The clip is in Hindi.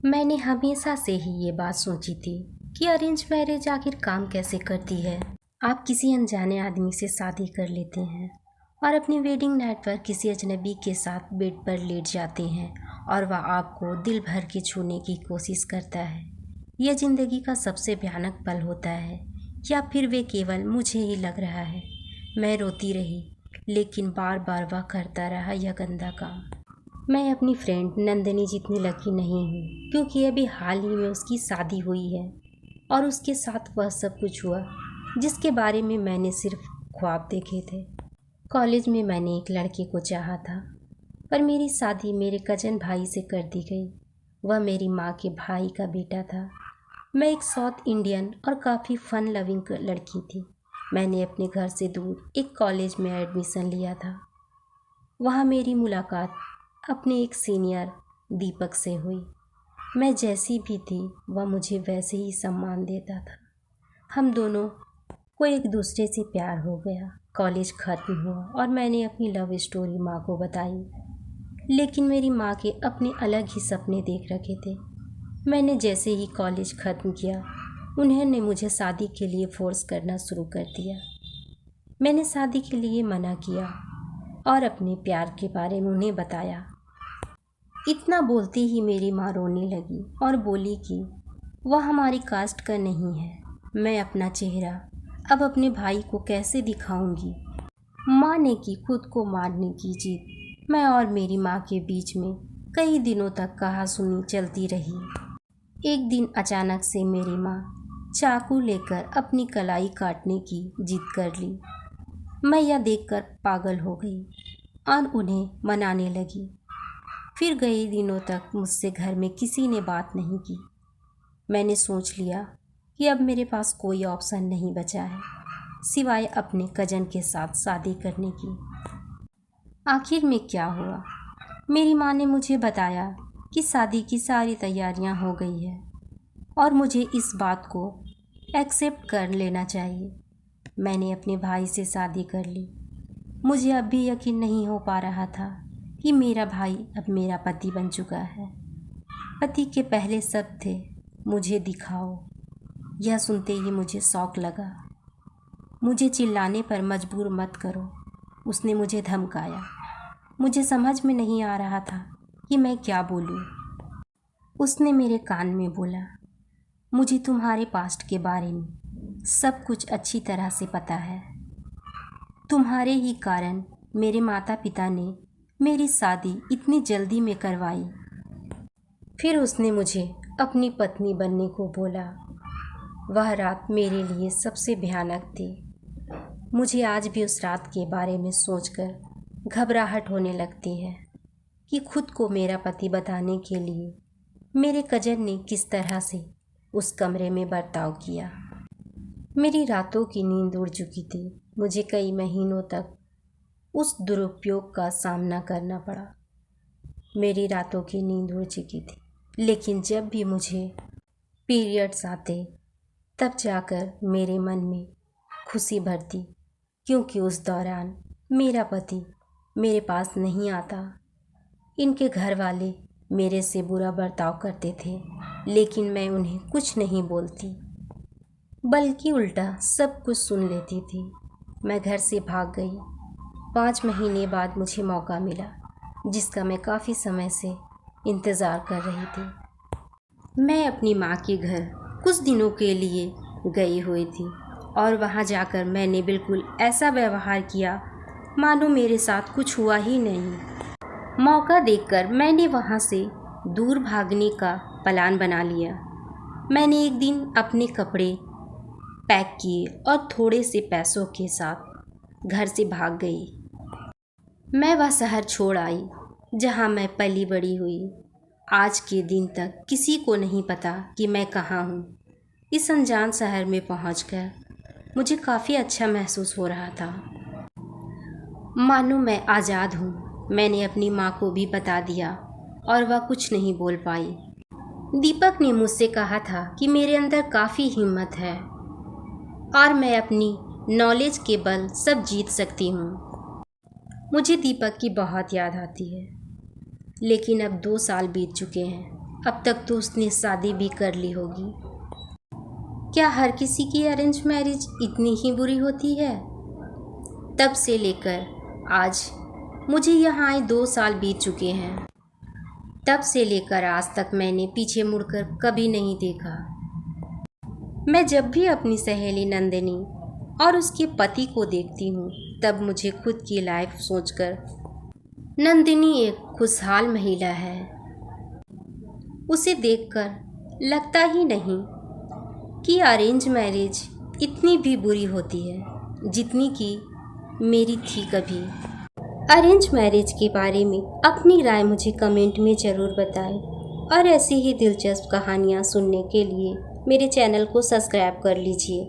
मैंने हमेशा से ही ये बात सोची थी कि अरेंज मैरिज आखिर काम कैसे करती है। आप किसी अनजाने आदमी से शादी कर लेते हैं और अपनी वेडिंग नाइट पर किसी अजनबी के साथ बेड पर लेट जाते हैं और वह आपको दिल भर के छूने की कोशिश करता है। यह ज़िंदगी का सबसे भयानक पल होता है, या फिर वे केवल मुझे ही लग रहा है। मैं रोती रही, लेकिन बार बार वह करता रहा यह गंदा काम। मैं अपनी फ्रेंड नंदिनी जितनी लकी नहीं हूँ, क्योंकि अभी हाल ही में उसकी शादी हुई है और उसके साथ वह सब कुछ हुआ जिसके बारे में मैंने सिर्फ ख्वाब देखे थे। कॉलेज में मैंने एक लड़के को चाहा था, पर मेरी शादी मेरे कजन भाई से कर दी गई। वह मेरी माँ के भाई का बेटा था। मैं एक साउथ इंडियन और काफ़ी फन लविंग लड़की थी। मैंने अपने घर से दूर एक कॉलेज में एडमिशन लिया था। वहाँ मेरी मुलाकात अपने एक सीनियर दीपक से हुई। मैं जैसी भी थी वह मुझे वैसे ही सम्मान देता था। हम दोनों को एक दूसरे से प्यार हो गया। कॉलेज खत्म हुआ और मैंने अपनी लव स्टोरी माँ को बताई, लेकिन मेरी माँ के अपने अलग ही सपने देख रखे थे। मैंने जैसे ही कॉलेज ख़त्म किया, उन्होंने मुझे शादी के लिए फोर्स करना शुरू कर दिया। मैंने शादी के लिए मना किया और अपने प्यार के बारे में उन्हें बताया। इतना बोलते ही मेरी माँ रोने लगी और बोली कि वह हमारी कास्ट का नहीं है। मैं अपना चेहरा अब अपने भाई को कैसे दिखाऊंगी। माँ ने की खुद को मारने की जिद। मैं और मेरी माँ के बीच में कई दिनों तक कहासुनी चलती रही। एक दिन अचानक से मेरी माँ चाकू लेकर अपनी कलाई काटने की जिद कर ली। मैं यह देखकर पागल हो गई और उन्हें मनाने लगी। फिर कई दिनों तक मुझसे घर में किसी ने बात नहीं की। मैंने सोच लिया कि अब मेरे पास कोई ऑप्शन नहीं बचा है सिवाय अपने कजन के साथ शादी करने की। आखिर में क्या हुआ? मेरी माँ ने मुझे बताया कि शादी की सारी तैयारियां हो गई है और मुझे इस बात को एक्सेप्ट कर लेना चाहिए। मैंने अपने भाई से शादी कर ली। मुझे अब भी यकीन नहीं हो पा रहा था कि मेरा भाई अब मेरा पति बन चुका है। पति के पहले शब्द थे, मुझे दिखाओ। यह सुनते ही मुझे शौक लगा। मुझे चिल्लाने पर मजबूर मत करो, उसने मुझे धमकाया। मुझे समझ में नहीं आ रहा था कि मैं क्या बोलूं। उसने मेरे कान में बोला, मुझे तुम्हारे पास्ट के बारे में सब कुछ अच्छी तरह से पता है। तुम्हारे ही कारण मेरे माता पिता ने मेरी शादी इतनी जल्दी में करवाई। फिर उसने मुझे अपनी पत्नी बनने को बोला। वह रात मेरे लिए सबसे भयानक थी। मुझे आज भी उस रात के बारे में सोचकर घबराहट होने लगती है कि खुद को मेरा पति बताने के लिए मेरे कजन ने किस तरह से उस कमरे में बर्ताव किया। मेरी रातों की नींद उड़ चुकी थी। मुझे कई महीनों तक उस दुरुपयोग का सामना करना पड़ा। मेरी रातों की नींद उड़ चुकी थी, लेकिन जब भी मुझे पीरियड्स आते तब जाकर मेरे मन में खुशी भरती, क्योंकि उस दौरान मेरा पति मेरे पास नहीं आता। इनके घर वाले मेरे से बुरा बर्ताव करते थे, लेकिन मैं उन्हें कुछ नहीं बोलती, बल्कि उल्टा सब कुछ सुन लेती थी। मैं घर से भाग गई। 5 महीने बाद मुझे मौका मिला, जिसका मैं काफ़ी समय से इंतज़ार कर रही थी। मैं अपनी माँ के घर कुछ दिनों के लिए गई हुई थी और वहाँ जाकर मैंने बिल्कुल ऐसा व्यवहार किया मानो मेरे साथ कुछ हुआ ही नहीं। मौका देखकर मैंने वहाँ से दूर भागने का प्लान बना लिया। मैंने एक दिन अपने कपड़े पैक किए और थोड़े से पैसों के साथ घर से भाग गई। मैं वह शहर छोड़ आई जहाँ मैं पली बड़ी हुई। आज के दिन तक किसी को नहीं पता कि मैं कहाँ हूँ। इस अनजान शहर में पहुँचकर मुझे काफ़ी अच्छा महसूस हो रहा था, मानो मैं आज़ाद हूँ। मैंने अपनी माँ को भी बता दिया और वह कुछ नहीं बोल पाई। दीपक ने मुझसे कहा था कि मेरे अंदर काफ़ी हिम्मत है और मैं अपनी नॉलेज के बल सब जीत सकती हूँ। मुझे दीपक की बहुत याद आती है, लेकिन अब 2 साल बीत चुके हैं अब तक तो उसने शादी भी कर ली होगी। क्या हर किसी की अरेंज मैरिज इतनी ही बुरी होती है? तब से लेकर आज मुझे यहाँ आए 2 साल बीत चुके हैं। तब से लेकर आज तक मैंने पीछे मुड़कर कभी नहीं देखा। मैं जब भी अपनी सहेली नंदिनी और उसके पति को देखती हूँ तब मुझे खुद की लाइफ सोचकर नंदिनी एक खुशहाल महिला है। उसे देखकर लगता ही नहीं कि अरेंज मैरिज इतनी भी बुरी होती है जितनी कि मेरी थी कभी। अरेंज मैरिज के बारे में अपनी राय मुझे कमेंट में ज़रूर बताएं और ऐसी ही दिलचस्प कहानियाँ सुनने के लिए मेरे चैनल को सब्सक्राइब कर लीजिए।